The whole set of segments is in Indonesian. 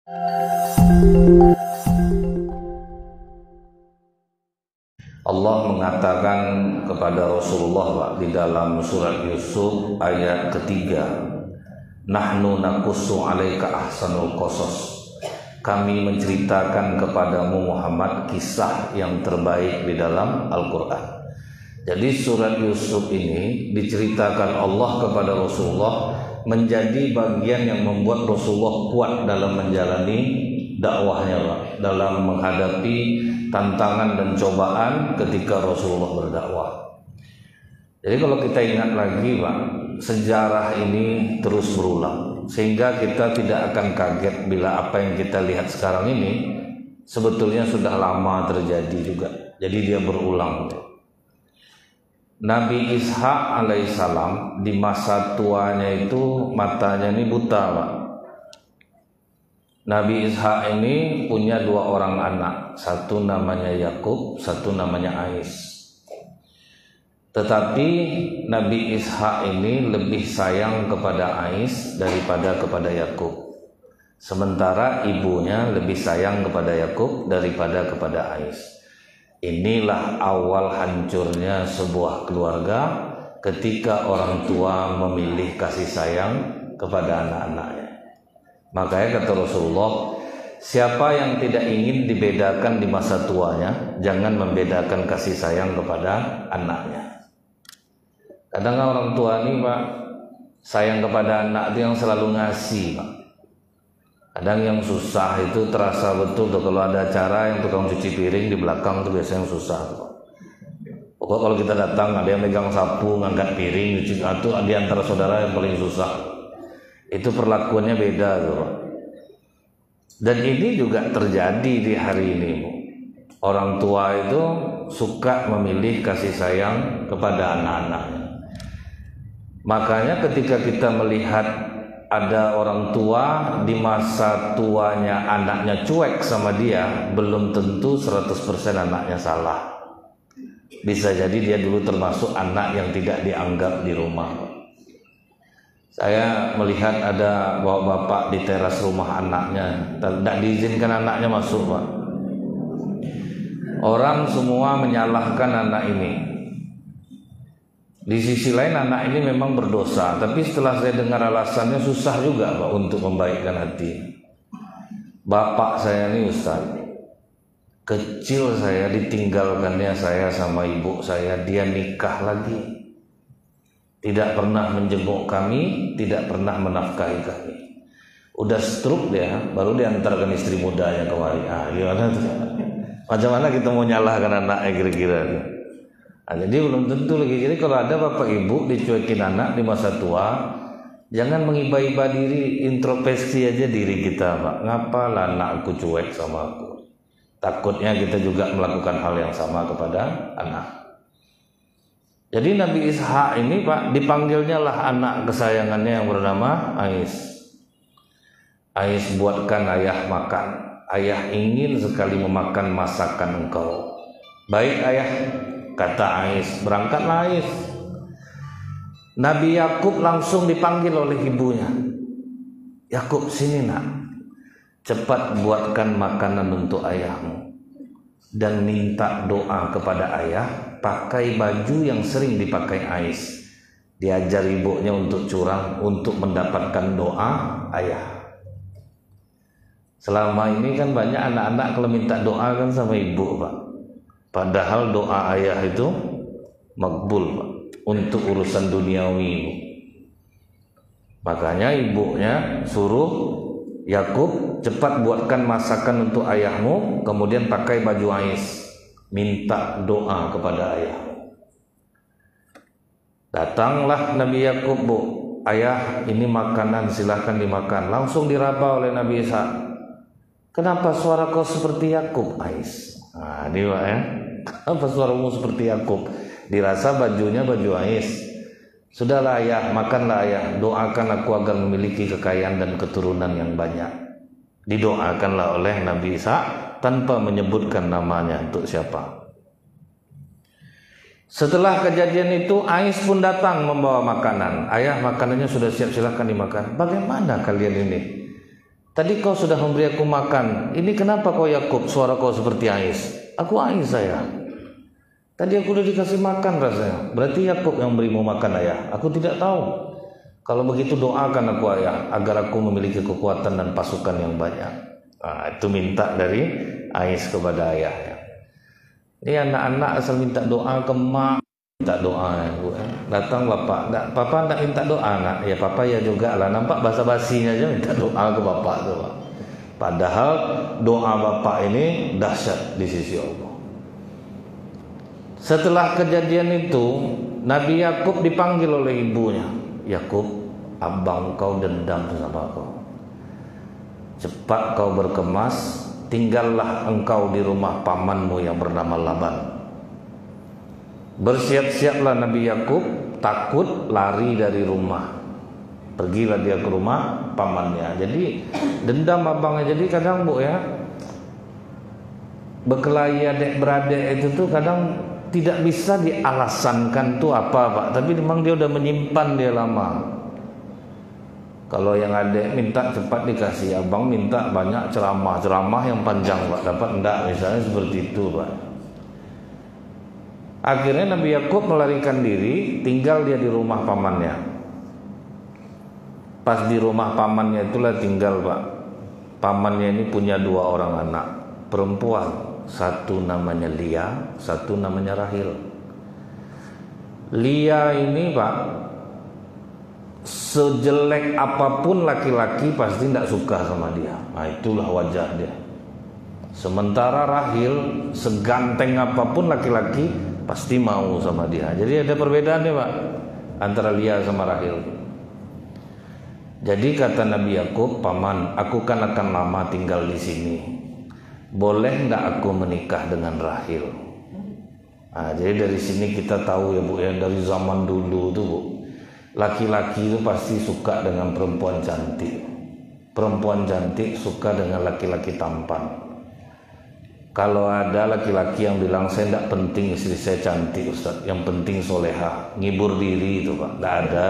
Allah mengatakan kepada Rasulullah di dalam surat Yusuf ayat ketiga, Nahnu naqussu 'alaika ahsanul qasas. Kami menceritakan kepadamu Muhammad kisah yang terbaik di dalam Al-Quran. Jadi surat Yusuf ini diceritakan Allah kepada Rasulullah menjadi bagian yang membuat Rasulullah kuat dalam menjalani dakwahnya, Pak, dalam menghadapi tantangan dan cobaan ketika Rasulullah berdakwah. Jadi kalau kita ingat lagi, Pak, sejarah ini terus berulang, sehingga kita tidak akan kaget bila apa yang kita lihat sekarang ini sebetulnya sudah lama terjadi juga. Jadi dia berulang. Nabi Ishak alaihissalam di masa tuanya itu matanya ini buta, Pak. Nabi Ishak ini punya dua orang anak, satu namanya Yakub, satu namanya Ais. Tetapi Nabi Ishak ini lebih sayang kepada Ais daripada kepada Yakub. Sementara ibunya lebih sayang kepada Yakub daripada kepada Ais. Inilah awal hancurnya sebuah keluarga ketika orang tua memilih kasih sayang kepada anak-anaknya. Makanya kata Rasulullah, siapa yang tidak ingin dibedakan di masa tuanya, jangan membedakan kasih sayang kepada anaknya. Kadang orang tua ini, Pak, sayang kepada anak itu yang selalu ngasih, Pak. Kadang yang susah itu terasa betul tuh, kalau ada acara yang tukang cuci piring di belakang itu biasanya yang susah, Pak. Pokoknya kalau kita datang ada yang megang sapu, ngangkat piring, itu di antara saudara yang paling susah. Itu perlakuannya beda tuh, Pak. Dan ini juga terjadi di hari ini, Bu. Orang tua itu suka memilih kasih sayang kepada anak-anaknya. Makanya ketika kita melihat ada orang tua di masa tuanya anaknya cuek sama dia, belum tentu 100% anaknya salah. Bisa jadi dia dulu termasuk anak yang tidak dianggap di rumah. Saya melihat ada bapak di teras rumah anaknya, tidak diizinkan anaknya masuk, Pak. Orang semua menyalahkan anak ini. Di sisi lain anak ini memang berdosa, tapi setelah saya dengar alasannya susah juga, Pak, untuk membaikkan hati. Bapak saya ini, Ustaz, kecil saya ditinggalkannya saya sama ibu saya, dia nikah lagi. Tidak pernah menjenguk kami, tidak pernah menafkahi kami. Udah stroke dia, baru diantarkan istri mudanya kemari. Gimana tuh? Macam mana kita mau nyalahkan anaknya kira-kira? Jadi belum tentu lagi. Jadi kalau ada bapak ibu dicuekin anak di masa tua, jangan mengiba-iba diri, introspeksi aja diri kita, Pak. Ngapalah anak aku cuek sama aku? Takutnya kita juga melakukan hal yang sama kepada anak. Jadi Nabi Ishak ini, Pak, dipanggilnya lah anak kesayangannya yang bernama Ais. Ais buatkan ayah makan. Ayah ingin sekali memakan masakan engkau. Baik ayah, kata Ais, berangkatlah Ais. Nabi Yakub langsung dipanggil oleh ibunya. Yakub, sini nak, cepat buatkan makanan untuk ayahmu dan minta doa kepada ayah. Pakai baju yang sering dipakai Ais. Diajar ibunya untuk curang, untuk mendapatkan doa ayah. Selama ini kan banyak anak-anak kalau minta doa kan sama ibu, Pak. Padahal doa ayah itu makbul, Pak, untuk urusan duniawi. Makanya ibunya suruh Yakub, cepat buatkan masakan untuk ayahmu, kemudian pakai baju Ais. Minta doa kepada ayah. Datanglah Nabi Yakub, Bu, ayah ini makanan silahkan dimakan. Langsung diraba oleh Nabi Ishak. Kenapa suara kau seperti Yakub, Ais? Nah, ini, Pak, ya. Kenapa suaramu seperti Yakub? Dirasa bajunya baju Ais. Sudahlah ayah, makanlah ayah. Doakan aku agar memiliki kekayaan dan keturunan yang banyak. Didoakanlah oleh Nabi Ishak tanpa menyebutkan namanya untuk siapa. Setelah kejadian itu Ais pun datang membawa makanan. Ayah, makanannya sudah siap, silahkan dimakan. Bagaimana kalian ini? Tadi kau sudah memberi aku makan. Ini kenapa kau Yakub suara kau seperti Ais? Aku Ais saya. Tadi aku udah dikasih makan rasanya. Berarti Yakub yang berimu makan ayah. Aku tidak tahu. Kalau begitu doakan aku ayah agar aku memiliki kekuatan dan pasukan yang banyak. Nah, itu minta dari Ais kepada ayah. Ini anak-anak asal minta doa ke mak, minta doa ya, Bu. Datang bapak, papa tak minta doa nak. Ya papa ya juga lah. Nampak basa-basinya aja minta doa ke bapak tuh, Pak. Padahal doa bapak ini dahsyat di sisi Allah. Setelah kejadian itu, Nabi Yakub dipanggil oleh ibunya. Yakub, abang kau dendam sama kau. Cepat kau berkemas, tinggallah engkau di rumah pamanmu yang bernama Laban. Bersiap-siaplah Nabi Yakub, takut lari dari rumah. Pergilah dia ke rumah pamannya. Jadi dendam abangnya. Jadi kadang Bu ya, berkelahi adik-beradik itu tuh kadang tidak bisa dialasankan tuh apa Pak, tapi memang dia udah menyimpan dia lama. Kalau yang adik minta cepat dikasih, abang minta banyak ceramah yang panjang Pak, dapat enggak, misalnya seperti itu Pak. Akhirnya Nabi Yakub melarikan diri, tinggal dia di rumah pamannya. Pas di rumah pamannya itulah tinggal Pak. Pamannya ini punya 2 orang anak perempuan. Satu namanya Lia, satu namanya Rahil. Lia ini Pak, sejelek apapun laki-laki pasti tidak suka sama dia. Nah, itulah wajah dia. Sementara Rahil, seganteng apapun laki-laki pasti mau sama dia. Jadi ada perbedaannya Pak antara Lia sama Rahil. Jadi kata Nabi Yakub, paman, aku kan akan lama tinggal di sini. Boleh enggak aku menikah dengan Rahil? Nah, jadi dari sini kita tahu ya Bu ya, dari zaman dulu tuh Bu, laki-laki itu pasti suka dengan perempuan cantik. Perempuan cantik suka dengan laki-laki tampan. Kalau ada laki-laki yang bilang saya tidak penting istri saya cantik Ustaz, yang penting soleha, ngibur diri itu Pak, tidak ada.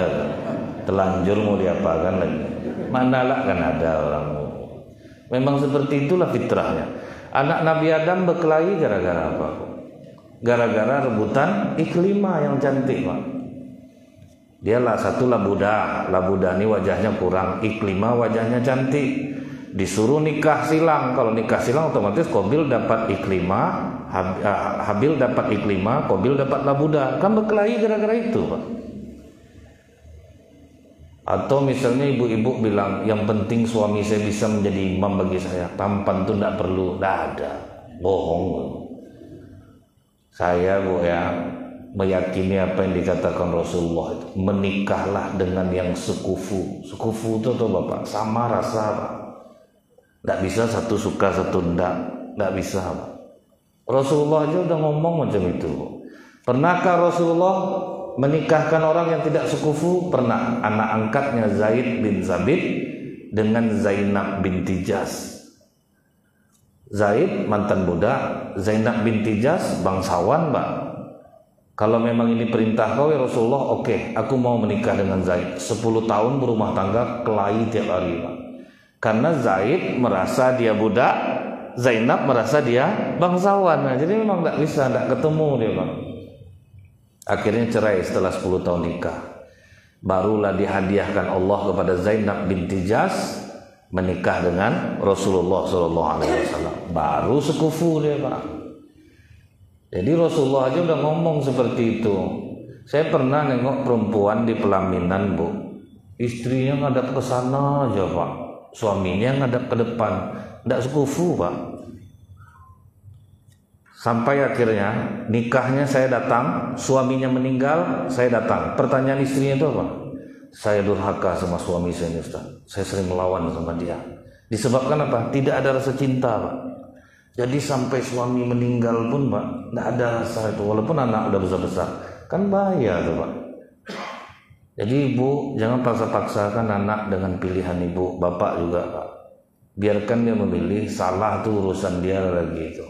Telanjur mau diapakan lagi? Manalah kan ada orang. Memang seperti itulah fitrahnya. Anak Nabi Adam berkelahi gara-gara apa? Gara-gara rebutan Iklimah yang cantik Pak. Dialah satu Labudah. Labudah ini wajahnya kurang, Iklimah wajahnya cantik. Disuruh nikah silang. Kalau nikah silang otomatis Qabil dapat Iklimah, Habil dapat Iklimah, Qabil dapat Labudah. Kan berkelahi gara-gara itu Pak. Atau misalnya ibu-ibu bilang yang penting suami saya bisa menjadi imam bagi saya, tampan itu tidak perlu, tidak ada, bohong. Saya Bu ya meyakini apa yang dikatakan Rasulullah itu, menikahlah dengan yang sekufu. Sekufu itu tuh Bapak sama rasa Pak. Tidak bisa satu suka satu tidak bisa Pak. Rasulullah aja udah ngomong macam itu. Pernahkah Rasulullah menikahkan orang yang tidak sekufu? Pernah. Anak angkatnya Zaid bin Sabit dengan Zainab binti Jas. Zaid mantan budak, Zainab binti Jas bangsawan Pak. Kalau memang ini perintah kau ya Rasulullah, oke, aku mau menikah dengan Zaid. 10 tahun berumah tangga, kelahi tiap hari Pak. Karena Zaid merasa dia budak, Zainab merasa dia bangsawan. Nah, jadi memang tidak bisa, tidak ketemu dia Pak. Akhirnya cerai setelah 10 tahun nikah. Barulah dihadiahkan Allah kepada Zainab binti Jas menikah dengan Rasulullah SAW. Baru sekufu dia Pak. Jadi Rasulullah aja udah ngomong seperti itu. Saya pernah nengok perempuan di pelaminan Bu, istrinya ngadap ke sana aja Pak, suaminya ngadap ke depan, tidak sekufu Pak. Sampai akhirnya nikahnya saya datang, suaminya meninggal, saya datang. Pertanyaan istrinya itu apa? Saya durhaka sama suami saya ini Ustaz. Saya sering melawan sama dia. Disebabkan apa? Tidak ada rasa cinta Pak. Jadi sampai suami meninggal pun Pak, tidak ada rasa itu. Walaupun anak udah besar-besar, kan bahaya tuh Pak. Jadi ibu jangan paksa-paksakan anak dengan pilihan ibu, bapak juga Pak. Biarkan dia memilih, salah tuh urusan dia lagi itu.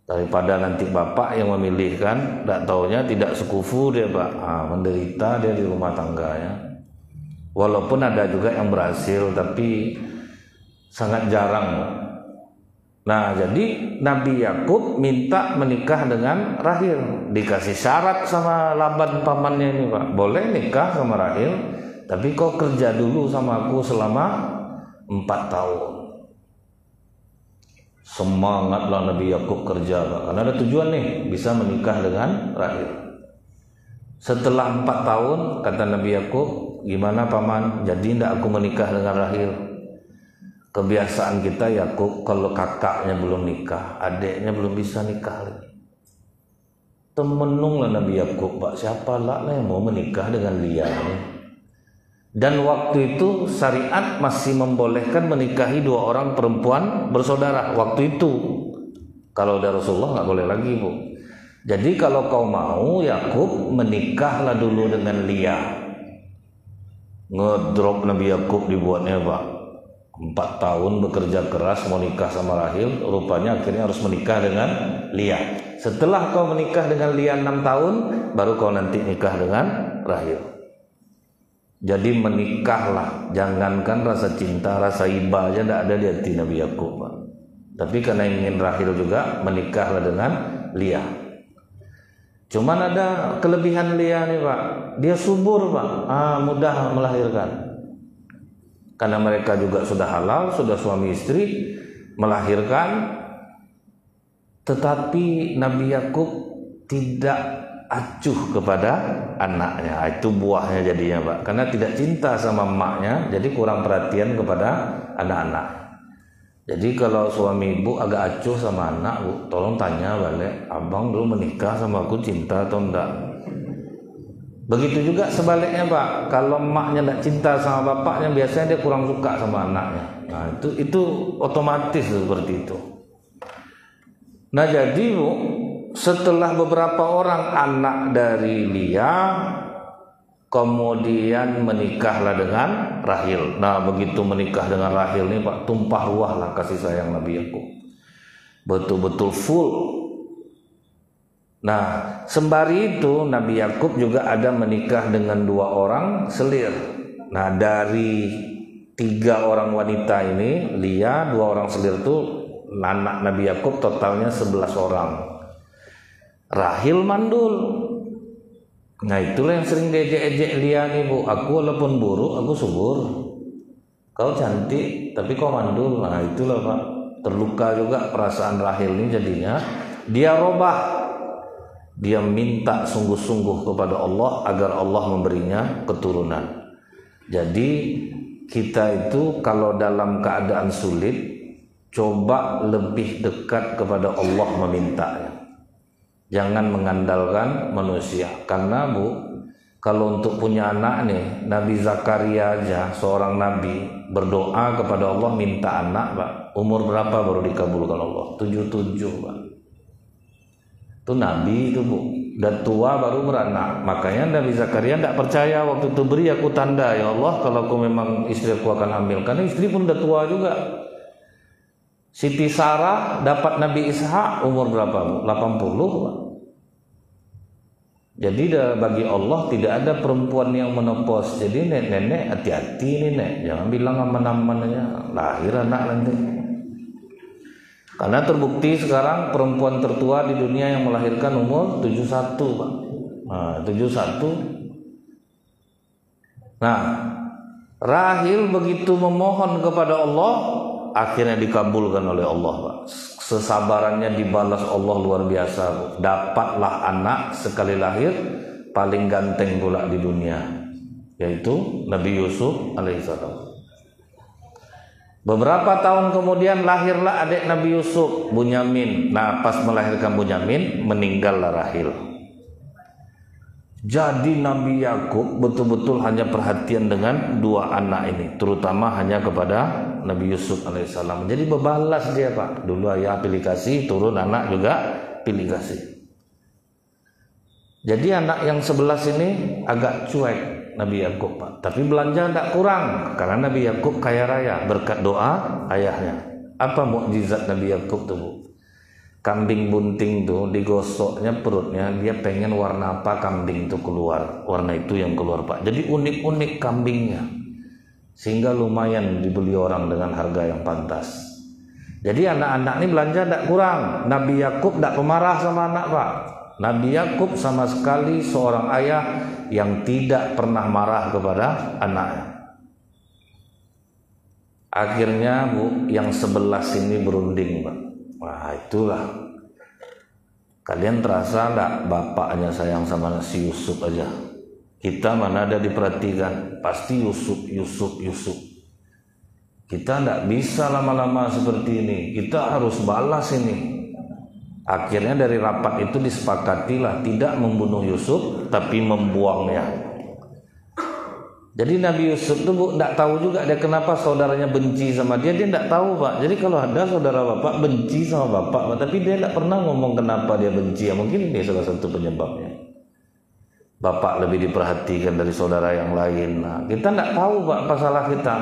Daripada nanti bapak yang memilihkan, tidak taunya tidak sekufu dia Pak, menderita dia di rumah tangganya. Walaupun ada juga yang berhasil, tapi sangat jarang. Nah, jadi Nabi Yakub minta menikah dengan Rahil. Dikasih syarat sama Laban pamannya ini, Pak. Boleh nikah sama Rahil, tapi kau kerja dulu sama aku selama 4 tahun. Semangatlah Nabi Yakub kerja, Pak. Karena ada tujuan nih, bisa menikah dengan Rahil. Setelah 4 tahun, kata Nabi Yakub, gimana paman? Jadi tidak aku menikah dengan Rahil. Kebiasaan kita Yakub, kalau kakaknya belum nikah, adiknya belum bisa nikah lagi. Temenunglah Nabi Yakub, Pak, siapa lah yang mau menikah dengan Lia ini? Dan waktu itu syariat masih membolehkan menikahi 2 orang perempuan bersaudara. Waktu itu, kalau udah Rasulullah nggak boleh lagi, Bu. Jadi kalau kau mau Yakub, menikahlah dulu dengan Lia. Ngedrop Nabi Yakub dibuatnya, Pak. 4 tahun bekerja keras mau nikah sama Rahil, rupanya akhirnya harus menikah dengan Lia. Setelah kau menikah dengan Lia 6 tahun, baru kau nanti nikah dengan Rahil. Jadi menikahlah, jangankan rasa cinta, rasa iba aja tidak ada di hati Nabi Yakub, Pak. Tapi karena ingin Rahil juga, menikahlah dengan Lia. Cuman ada kelebihan Lia nih, Pak. Dia subur, Pak. Mudah melahirkan. Karena mereka juga sudah halal, sudah suami istri, melahirkan. Tetapi Nabi Yakub tidak acuh kepada anaknya. Itu buahnya jadinya, Pak. Karena tidak cinta sama emaknya, jadi kurang perhatian kepada anak-anak. Jadi kalau suami ibu agak acuh sama anak, Bu, tolong tanya balik, abang dulu menikah sama aku cinta atau enggak? Begitu juga sebaliknya, Pak. Kalau emaknya tidak cinta sama bapaknya, biasanya dia kurang suka sama anaknya. Nah, itu otomatis seperti itu. Nah, jadi Bu, setelah beberapa orang anak dari Lia, kemudian menikahlah dengan Rahil. Nah, begitu menikah dengan Rahil ini, Pak, tumpah ruahlah kasih sayang Nabi Yakub. Betul-betul full. Nah, sembari itu Nabi Yakub juga ada menikah dengan 2 orang selir. Nah, dari 3 orang wanita ini, Lia, 2 orang selir itu anak Nabi Yakub totalnya 11 orang. Rahil mandul. Nah, itulah yang sering diejek-ejek Lia nih, Bu. Aku walaupun buruk, aku subur. Kau cantik, tapi kau mandul. Nah, itulah, Pak. Terluka juga perasaan Rahil ini jadinya. Dia robah. Dia minta sungguh-sungguh kepada Allah agar Allah memberinya keturunan. Jadi kita itu kalau dalam keadaan sulit, coba lebih dekat kepada Allah memintanya. Jangan mengandalkan manusia. Karena Bu, kalau untuk punya anak nih, Nabi Zakaria aja seorang nabi berdoa kepada Allah minta anak, Pak. Umur berapa baru dikabulkan Allah? 77, Pak. Itu nabi itu, Bu. Dan tua baru beranak. Makanya Nabi Zakaria tidak percaya waktu itu, beri aku tanda ya Allah kalau aku memang istri aku akan hamil. Karena istri pun udah tua juga. Siti Sarah dapat Nabi Ishak umur berapa, Bu? 80, Pak. Jadi bagi Allah tidak ada perempuan yang menopos. Jadi nenek hati-hati nih, Nek. Jangan bilang aman-aman aja, lahir anak nanti. Karena terbukti sekarang perempuan tertua di dunia yang melahirkan umur 71, Pak. Nah, 71. Nah, Rahil begitu memohon kepada Allah, akhirnya dikabulkan oleh Allah, Pak. Kesabarannya dibalas Allah luar biasa, Pak. Dapatlah anak sekali lahir paling ganteng pula di dunia, yaitu Nabi Yusuf alaihissalam. Beberapa tahun kemudian lahirlah adik Nabi Yusuf, Bunyamin. Nah, pas melahirkan Bunyamin, meninggallah Rahil. Jadi Nabi Yakub betul-betul hanya perhatian dengan 2 anak ini, terutama hanya kepada Nabi Yusuf alaihissalam. Jadi bebalas dia, Pak. Dulu ayah pilih kasih, turun anak juga pilih kasih. Jadi anak yang 11 ini agak cuek Nabi Yakub, Pak. Tapi belanja tidak kurang karena Nabi Yakub kaya raya berkat doa ayahnya. Apa mukjizat Nabi Yakub tuh, Bu? Kambing bunting tuh digosoknya perutnya, dia pengen warna apa kambing itu keluar, warna itu yang keluar, Pak. Jadi unik-unik kambingnya. sehingga lumayan dibeli orang dengan harga yang pantas. Jadi anak-anak ini belanja tidak kurang. Nabi Yakub tidak pemarah sama anak, Pak. Nabi Yakub sama sekali seorang ayah yang tidak pernah marah kepada anaknya. Akhirnya Bu, yang 11 ini berunding, Pak. Wah, itulah. Kalian terasa enggak bapaknya sayang sama si Yusuf aja. Kita mana ada diperhatikan, pasti Yusuf. Kita enggak bisa lama-lama seperti ini. Kita harus balas ini. Akhirnya dari rapat itu disepakatilah tidak membunuh Yusuf, tapi membuangnya. Jadi Nabi Yusuf itu Bu, tidak tahu juga dia kenapa saudaranya benci sama dia tidak tahu, Pak. Jadi kalau ada saudara bapak benci sama bapak, Pak, tapi dia tidak pernah ngomong kenapa dia benci. Ya, mungkin ini salah satu penyebabnya. Bapak lebih diperhatikan dari saudara yang lain. Nah, kita tidak tahu, Pak, apa salah kita.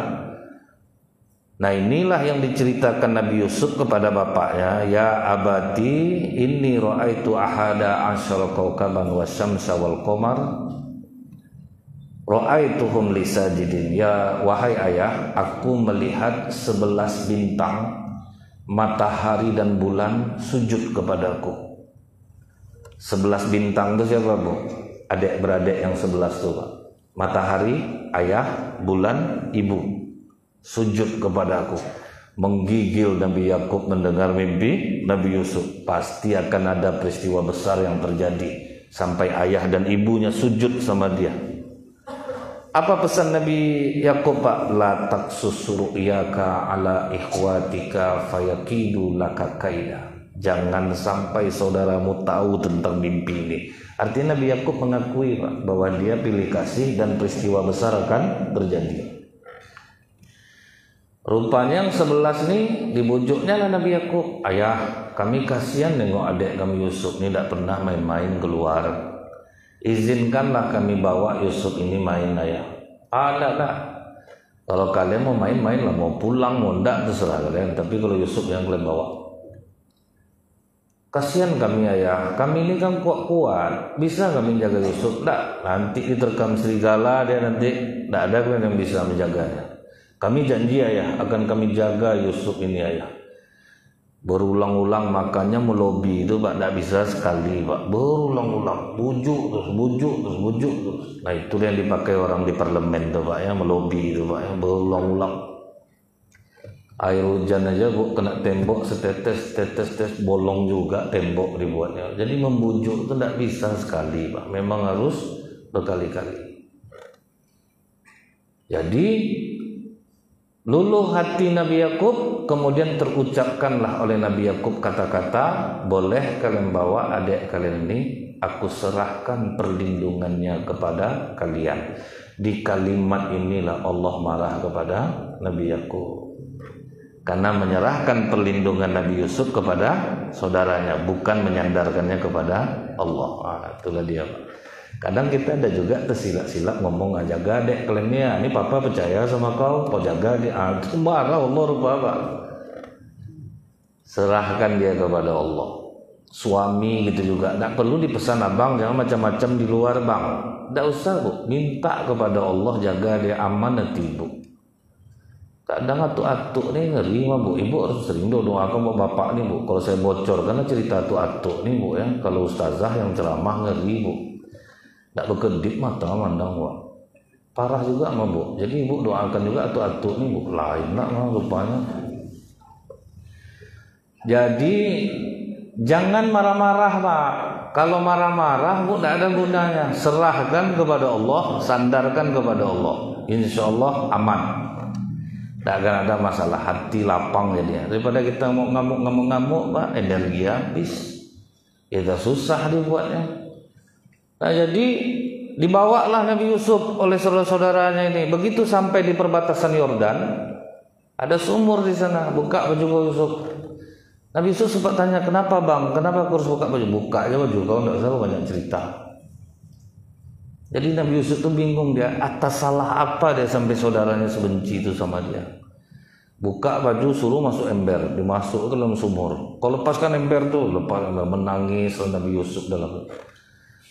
Nah, inilah yang diceritakan Nabi Yusuf kepada bapaknya, ya abati inni ra'aitu ahada asyara kaukaban wasyamsa wal qamar ra'aituhum lisajidin. Ya wahai ayah, aku melihat 11 bintang, matahari dan bulan sujud kepadaku. 11 bintang itu siapa, Bu? Adik-beradik yang 11 itu, Pak. Matahari, ayah, bulan, ibu, sujud kepadaku. Menggigil Nabi Yakub mendengar mimpi Nabi Yusuf. Pasti akan ada peristiwa besar yang terjadi sampai ayah dan ibunya sujud sama dia. Apa pesan Nabi Yakub, Pak? La taqsus ru'yaka ala ikhwatika fayakidu laka kaida. Jangan sampai saudaramu tahu tentang mimpi ini. Artinya Nabi Yakub mengakui, Pak, bahwa dia pilih kasih dan peristiwa besar akan terjadi. Rupanya yang 11 ini dibujuknya lah Nabi Yakub. Ayah, kami kasihan nengok adik kami Yusuf ini tidak pernah main-main keluar. Izinkanlah kami bawa Yusuf ini main, ayah. Enggak. Kalau kalian mau main-main lah, mau pulang, mau enggak, terserah kalian. Tapi kalau Yusuf yang kalian bawa. Kasihan kami, ayah. Kami ini kan kuat-kuat. Bisa kami jaga Yusuf? Enggak. Nanti diterkam serigala dia nanti. Enggak ada kalian yang bisa menjaganya. Kami janji, ayah, akan kami jaga Yusuf ini, ayah. Berulang-ulang makanya melobi itu, Pak, tidak bisa sekali, Pak. Berulang-ulang, bujuk terus. Nah, itu yang dipakai orang di parlemen tuh, Pak, ya, melobi itu, Pak, ya, berulang-ulang. Air hujan aja, Bu, kena tembok setetes bolong juga tembok dibuatnya. Jadi membujuk itu tidak bisa sekali, Pak. Memang harus berkali-kali. Jadi luluh hati Nabi Yakub, kemudian terucapkanlah oleh Nabi Yakub kata-kata, boleh kalian bawa adik kalian ini, aku serahkan perlindungannya kepada kalian. Di kalimat inilah Allah marah kepada Nabi Yakub, karena menyerahkan perlindungan Nabi Yusuf kepada saudaranya, bukan menyandarkannya kepada Allah. Itulah dia, Pak. Kadang kita ada juga tersilap-silap ngomong, jaga dek kalian ini papa percaya sama kau jaga dia. Itu marah Allah, Pak. Serahkan dia kepada Allah. Suami gitu juga, tidak perlu dipesan, abang jangan macam-macam di luar, bang. Tidak usah, Bu. Minta kepada Allah, jaga dia aman nanti, Bu. Kadang atuk-atuk nih ngeri, Bu. Ibu harus sering doakan buat bapak nih, Bu. Kalau saya bocor karena cerita atuk-atuk nih, Bu, ya. Kalau ustazah yang ceramah ngeri, Bu. Tak berkedip mata mandang, Bu. Parah juga, Bu. Jadi Ibu doakan juga atuk-atuk nih, Bu. Lain nak rupanya. Jadi jangan marah-marah, Pak. Kalau marah-marah, Bu, tidak ada gunanya. Serahkan kepada Allah, sandarkan kepada Allah. Insya Allah aman. Tidak akan ada masalah, hati lapang jadinya. Daripada kita mau ngamuk-ngamuk, Pak, energi habis. Kita susah dibuatnya. Nah, jadi dibawalah Nabi Yusuf oleh saudara-saudaranya ini. Begitu sampai di perbatasan Yordan, ada sumur di sana. Buka baju Yusuf. Nabi Yusuf sempat tanya, kenapa, bang? Kenapa aku harus buka baju? Buka aja baju, kau tidak usah banyak cerita. Jadi Nabi Yusuf itu bingung, dia atas salah apa dia sampai saudaranya sebenci itu sama dia. Buka baju, suruh masuk ember, dimasuk ke dalam sumur. Kau lepaskan ember tuh, lepas ember, menangis Nabi Yusuf dalam.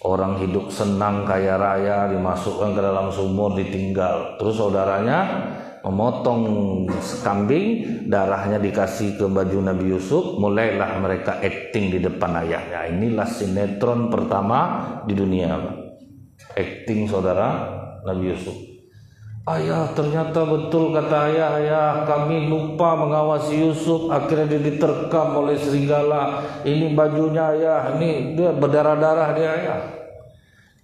Orang hidup senang kaya raya dimasukkan ke dalam sumur, ditinggal. Terus saudaranya memotong kambing, darahnya dikasih ke baju Nabi Yusuf, mulailah mereka acting di depan ayahnya. Inilah sinetron pertama di dunia, acting saudara Nabi Yusuf. Ayah, ternyata betul kata ayah, kami lupa mengawasi Yusuf, akhirnya dia diterkam oleh serigala. Ini bajunya ayah, ini dia berdarah-darah dia ayah.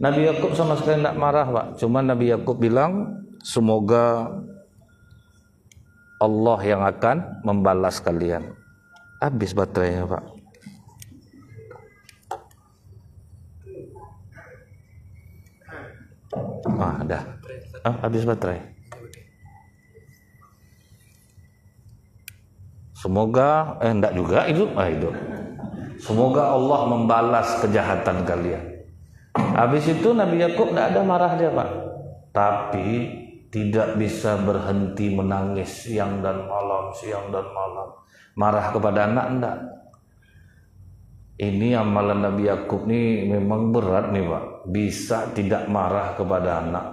Nabi Yakub sama sekali tidak marah, Pak. Cuma Nabi Yakub bilang, semoga Allah yang akan membalas kalian. Habis baterainya, Pak. Dah. Habis baterai. Semoga enggak juga itu. Semoga Allah membalas kejahatan kalian. Habis itu Nabi Yakub enggak ada marah dia, Pak. Tapi tidak bisa berhenti menangis siang dan malam. Marah kepada anak enggak. Ini amalan Nabi Yakub nih memang berat nih, Pak. Bisa tidak marah kepada anak.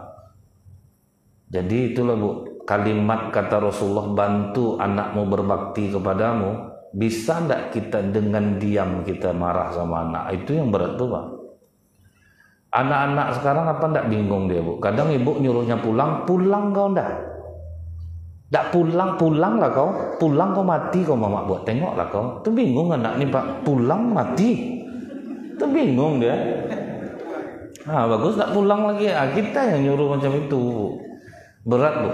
Jadi itulah, Bu, kalimat kata Rasulullah, bantu anakmu berbakti kepadamu. Bisa enggak kita dengan diam kita marah sama anak? Itu yang berat tuh, Pak. Anak-anak sekarang apa enggak bingung dia, Bu? Kadang ibu nyuruhnya pulang kau enggak? Enggak pulang lah kau. Pulang kau mati kau mama buat tengok lah kau. Itu bingung anak nih, Pak. Pulang mati. Itu bingung dia. Bagus enggak pulang lagi. Kita yang nyuruh macam itu. Berat, Bu.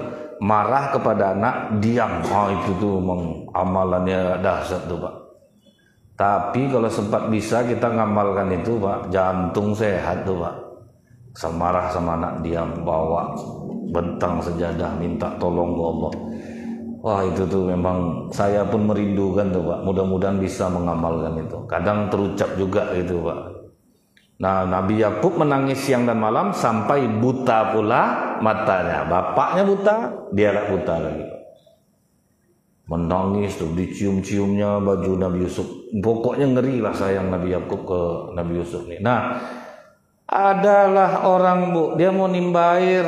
Marah kepada anak, diam. Itu tuh amalannya dahsyat tuh, Pak. Tapi kalau sempat bisa kita ngamalkan itu, Pak, jantung sehat tuh, Pak. Marah sama anak, diam, bawa bentang sejadah, minta tolong ke Allah. Wah, itu tuh memang saya pun merindukan tuh, Pak. Mudah-mudahan bisa mengamalkan itu. Kadang terucap juga gitu, Pak. Nah, Nabi Yakub menangis siang dan malam sampai buta pula matanya. Bapaknya buta, dia tak buta lagi. Menangis tuh, dicium-ciumnya baju Nabi Yusuf. Pokoknya ngeri lah sayang Nabi Yakub ke Nabi Yusuf nih. Nah, adalah orang, Bu, dia mau nimba air,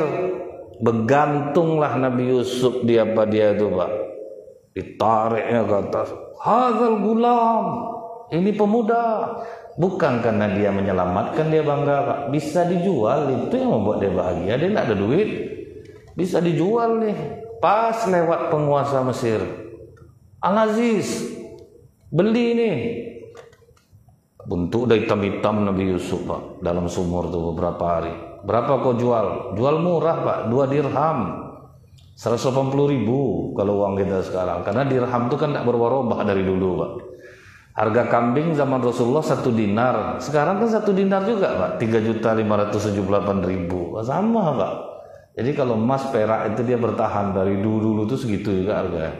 begantunglah Nabi Yusuf dia itu, Pak. Ditariknya ke atas. Hadzal gulam, ini pemuda. Bukan karena dia menyelamatkan dia bangga, Pak. Bisa dijual, itu yang membuat dia bahagia. Dia tidak ada duit, bisa dijual nih. Pas lewat penguasa Mesir, Al-Aziz, beli nih. Bentuk udah hitam-hitam Nabi Yusuf, Pak, dalam sumur tuh beberapa hari. Berapa kau jual? Jual murah, Pak, 2 dirham, 180.000 kalau uang kita sekarang. Karena dirham itu kan tidak berubah-ubah dari dulu, Pak. Harga kambing zaman Rasulullah 1 dinar. Sekarang kan 1 dinar juga, Pak. 3.578.000. Sama, Pak. Jadi kalau emas perak itu dia bertahan dari dulu itu segitu juga harganya.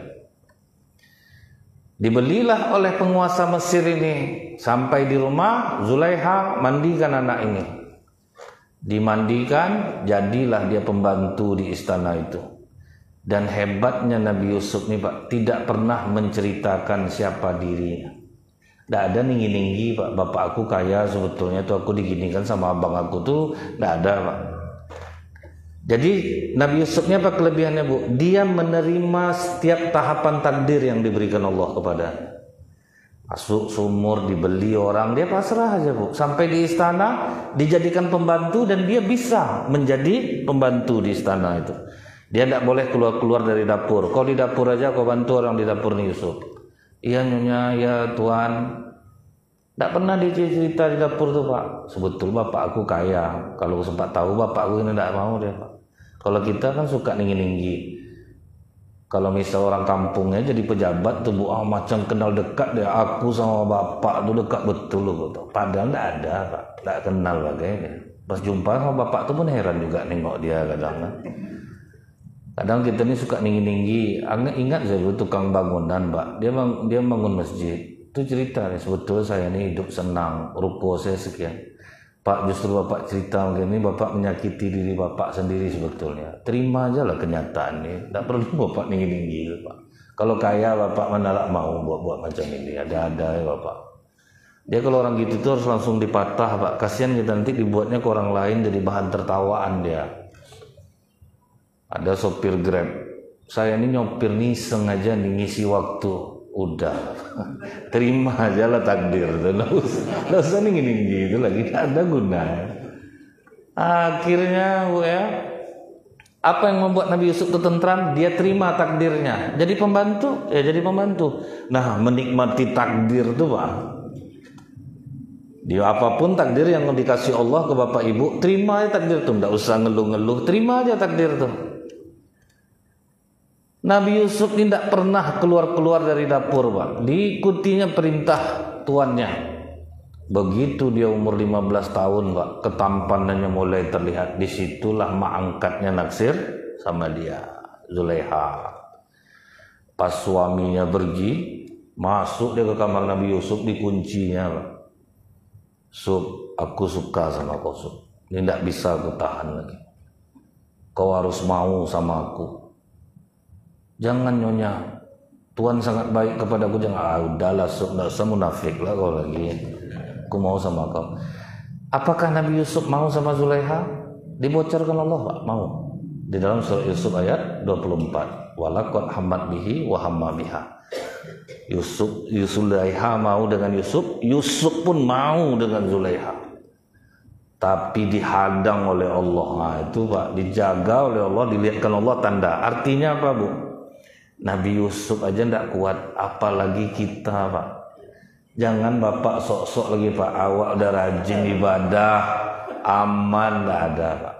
Dibelilah oleh penguasa Mesir ini. Sampai di rumah, Zulaiha mandikan anak ini. Dimandikan, jadilah dia pembantu di istana itu. Dan hebatnya Nabi Yusuf nih, Pak, tidak pernah menceritakan siapa dirinya. Tidak ada ninggi-ninggi, Pak. Bapak aku kaya sebetulnya tuh, aku diginikan sama abang aku tuh. Tidak ada, Pak. Jadi Nabi Yusufnya apa kelebihannya, Bu? Dia menerima setiap tahapan takdir yang diberikan Allah kepada. Masuk sumur, dibeli orang, dia pasrah aja, Bu. Sampai di istana, dijadikan pembantu dan dia bisa menjadi pembantu di istana itu. Dia tidak boleh keluar-keluar dari dapur. Kau di dapur aja, kau bantu orang di dapur nih Yusuf. Iya nyonya, ya Tuan. Tidak pernah dicerita di dapur tuh, Pak. Sebetulnya bapak aku kaya. Kalau sempat tahu bapak aku ini tidak mau dia, Pak. Kalau kita kan suka ninggi-ninggi. Kalau misal orang kampungnya jadi pejabat tuh, Bu, macam kenal dekat dia. Aku sama bapak tuh dekat betul loh. Padahal tidak ada, Pak. Tidak kenal bagaimana. Pas jumpa sama bapak tuh pun heran juga nengok dia kadang. Kadang kita ini suka tinggi-tinggi. Ingat saya dulu tukang bangunan, Pak. Dia bangun masjid. Itu cerita nih, sebetulnya saya ini hidup senang, ruko saya sekian. Pak, justru Bapak cerita begini, Bapak menyakiti diri Bapak sendiri sebetulnya. Terima aja lah kenyataan ini. Tidak perlu Bapak tinggi-tinggi, Pak. Kalau kaya Bapak mana lah mau buat macam ini. Ada-ada ya Bapak. Dia kalau orang gitu tuh harus langsung dipatah, Pak. Kasihan kita nanti dibuatnya ke orang lain jadi bahan tertawaan dia. Ada sopir Grab, saya ini nyopir nih sengaja nih ngisi waktu, udah terima aja lah takdir, nggak usah nih gini gitu lagi, nggak ada guna. Akhirnya ya, apa yang membuat Nabi Yusuf itu tentram? Dia terima takdirnya, jadi pembantu, ya jadi pembantu. Nah, menikmati takdir tuh Pak. Dia apapun takdir yang dikasih Allah ke bapak ibu, terima aja takdir tuh, nggak usah ngeluh-ngeluh, terima aja takdir tuh. Nabi Yusuf ini tidak pernah keluar-keluar dari dapur Pak. Diikutinya perintah tuannya. Begitu dia umur 15 tahun Pak, ketampanannya mulai terlihat. Disitulah mak angkatnya naksir sama dia, Zulaiha. Pas suaminya pergi, masuk dia ke kamar Nabi Yusuf, dikuncinya Pak. Sup, aku suka sama kau Sup. Ini tidak bisa aku tahan lagi. Kau harus mau sama aku. Jangan nyonya, Tuhan sangat baik kepadaku, jangan. Udahlah Sup, tidak usah munafik lah kau lagi. Aku mau sama kau. Apakah Nabi Yusuf mau sama Zulaiha? Dibocorkan Allah Pak, mau. Di dalam surah Yusuf ayat 24. Walaqad hammat bihi wa hamma biha. Zulaiha mau dengan Yusuf, Yusuf pun mau dengan Zulaiha. Tapi dihadang oleh Allah. Nah itu Pak, dijaga oleh Allah, dilihatkan Allah tanda. Artinya apa Bu? Nabi Yusuf aja tidak kuat, apalagi kita Pak. Jangan Bapak sok-sok lagi Pak, awak udah rajin ibadah, aman, tidak ada Pak.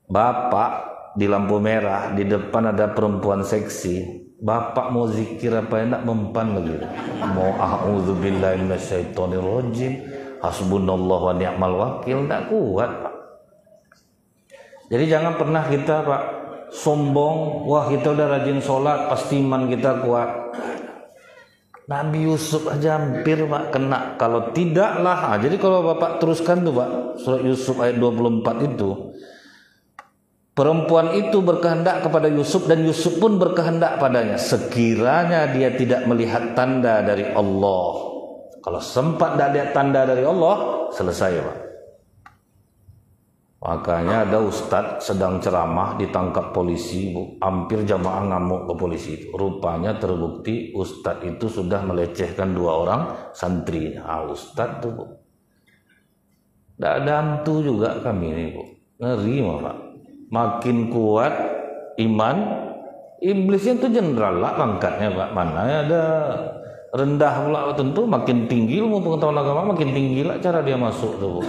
Bapak di lampu merah, di depan ada perempuan seksi, Bapak mau zikir apa enak mempan lagi. Mau a'udzubillahi minasyaitonirrajim, hasbunallahu wa ni'mal wakil, tidak kuat Pak. Jadi jangan pernah kita Pak sombong, wah kita udah rajin sholat, pasti iman kita kuat. Nabi Yusuf aja hampir Pak kena, kalau tidaklah. Jadi kalau Bapak teruskan tuh Pak, surat Yusuf ayat 24 itu, perempuan itu berkehendak kepada Yusuf dan Yusuf pun berkehendak padanya, sekiranya dia tidak melihat tanda dari Allah. Kalau sempat tidak lihat tanda dari Allah, selesai Pak. Makanya ada ustadz sedang ceramah ditangkap polisi Bu. Hampir jamaah ngamuk ke polisi itu. Rupanya terbukti ustadz itu sudah melecehkan 2 orang santri. Ustadz tuh Bu. Tidak ada hantu juga kami ini Bu. Ngeri Pak. Makin kuat iman, iblisnya itu jenderal lah pangkatnya Pak. Mana ada rendah pula tentu, makin tinggi ilmu pengetahuan agama, makin tinggi lah cara dia masuk tuh Bu.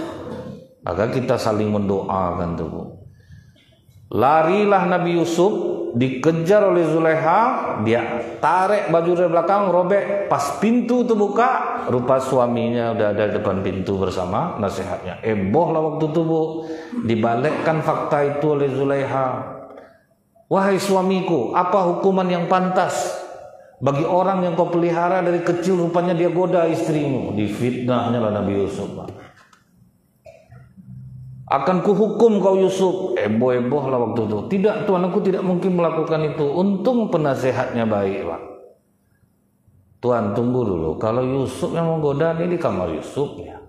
Maka kita saling mendoakan tuh Bu. Larilah Nabi Yusuf, dikejar oleh Zulaiha, dia tarik baju dari belakang, robek. Pas pintu terbuka, rupa suaminya udah ada di depan pintu bersama nasihatnya. Heboh lah waktu itu Bu. Dibalikkan fakta itu oleh Zulaiha. Wahai suamiku, apa hukuman yang pantas bagi orang yang kau pelihara dari kecil, rupanya dia goda istrimu? Difitnahnya lah Nabi Yusuf Pak. Akan kuhukum kau Yusuf. Heboh lah waktu itu. Tidak Tuhan, aku tidak mungkin melakukan itu. Untung penasehatnya baik Pak. Tuhan tunggu dulu, kalau Yusuf yang menggoda ini di kamar Yusuf ya.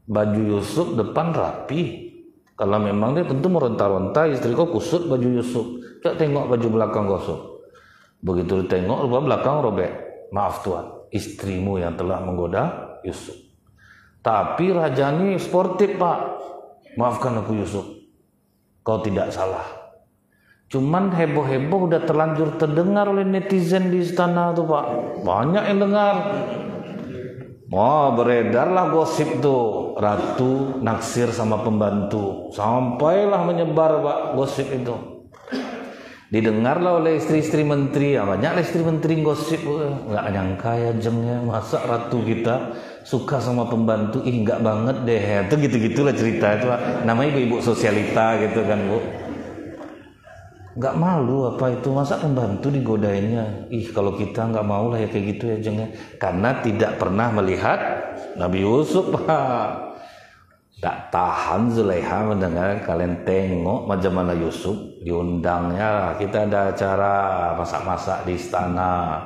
Baju Yusuf depan rapi. Kalau memang dia tentu meronta-ronta, istri kau kusut baju Yusuf. Coba tengok baju belakang Yusuf. Begitu ditengok, rupa belakang robek. Maaf Tuhan, istrimu yang telah menggoda Yusuf. Tapi raja ini sportif Pak. Maafkan aku Yusuf, kau tidak salah. Cuman heboh-heboh udah terlanjur terdengar oleh netizen di istana tuh Pak. Banyak yang dengar. Wah, beredarlah gosip tuh, ratu naksir sama pembantu. Sampailah menyebar Pak gosip itu. Didengarlah oleh istri-istri menteri. Ya, banyaklah istri menteri gosip. Nggak nyangka ya jengnya, masa ratu kita suka sama pembantu. Enggak banget deh. Itu gitu-gitulah cerita itu. Namanya ibu-ibu sosialita gitu kan Bu. Enggak malu apa itu, masa pembantu digodainnya. Kalau kita enggak mau lah ya kayak gitu ya jengnya. Karena tidak pernah melihat Nabi Yusuf Pak. Tak tahan Zulaiha mendengar, kalian tengok macam mana Yusuf diundangnya. Kita ada acara masak-masak di istana,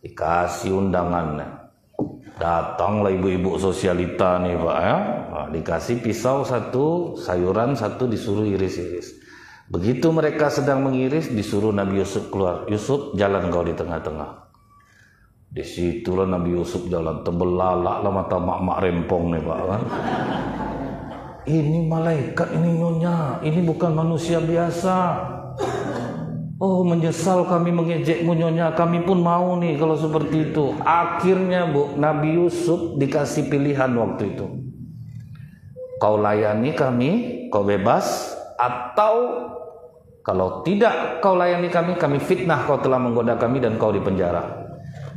dikasih undangan. Datanglah ibu-ibu sosialita nih Pak ya. Nah, dikasih pisau 1, sayuran 1, disuruh iris-iris. Begitu mereka sedang mengiris, disuruh Nabi Yusuf keluar. Yusuf, jalan kau di tengah-tengah. Di situlah Nabi Yusuf jalan, terbelalak lah mata mak-mak rempong nih Pak kan. Ini malaikat, ini nyonya, ini bukan manusia biasa. Oh, menyesal kami mengejekmu nyonya, kami pun mau nih kalau seperti itu. Akhirnya Bu, Nabi Yusuf dikasih pilihan waktu itu. Kau layani kami, kau bebas, atau kalau tidak kau layani kami fitnah kau telah menggoda kami dan kau dipenjara.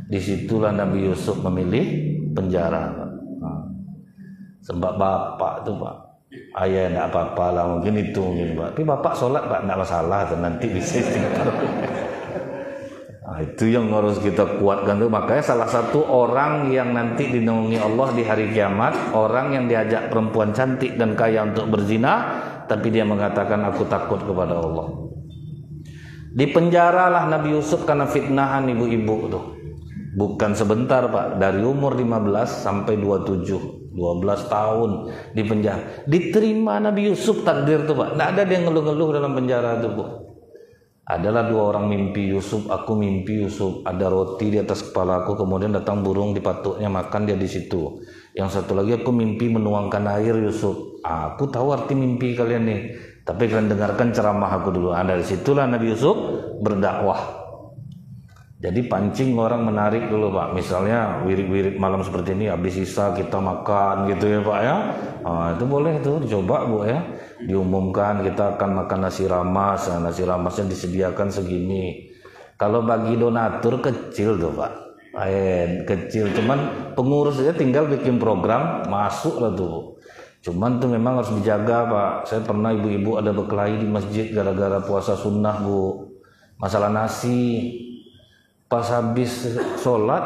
Disitulah Nabi Yusuf memilih penjara. Sebab bapak tuh Pak, ayah enggak apa-apa lah, mungkin itu mungkin Pak. Tapi bapak sholat Pak enggak masalah, nanti bisa istighfar. Nah, itu yang harus kita kuatkan tuh. Makanya salah satu orang yang nanti dinaungi Allah di hari kiamat, orang yang diajak perempuan cantik dan kaya untuk berzina, tapi dia mengatakan aku takut kepada Allah. Dipenjaralah Nabi Yusuf karena fitnahan ibu-ibu tuh. Bukan sebentar Pak, dari umur 15 sampai 27, 12 tahun di penjara. Diterima Nabi Yusuf takdir tuh Pak. Nggak ada dia ngeluh-ngeluh dalam penjara tuh Bu. Adalah dua orang mimpi Yusuf, aku mimpi Yusuf, ada roti di atas kepala aku, kemudian datang burung dipatuknya makan dia di situ. Yang satu lagi aku mimpi menuangkan air Yusuf. Aku tahu arti mimpi kalian nih, tapi kalian dengarkan ceramah aku dulu. Dari situlah Nabi Yusuf berdakwah. Jadi pancing orang menarik dulu Pak. Misalnya wirid-wirid malam seperti ini, habis sisa kita makan gitu ya Pak ya. Itu boleh tuh dicoba Bu ya. Diumumkan kita akan makan nasi ramas. Nasi ramasnya disediakan segini. Kalau bagi donatur kecil tuh Pak. Kecil. Cuman pengurus aja tinggal bikin program masuk lah tuh. Cuman tuh memang harus dijaga Pak. Saya pernah ibu-ibu ada berkelahi di masjid gara-gara puasa sunnah Bu. Masalah nasi. Pas habis sholat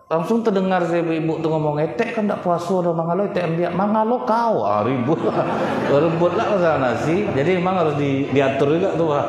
langsung terdengar saya ibu tuh ngomong, etek kan tak puasa ada mangalo etek ambil mangalo kau ribut rebut lah masalah nasi. Jadi memang harus diatur juga tuh Pak.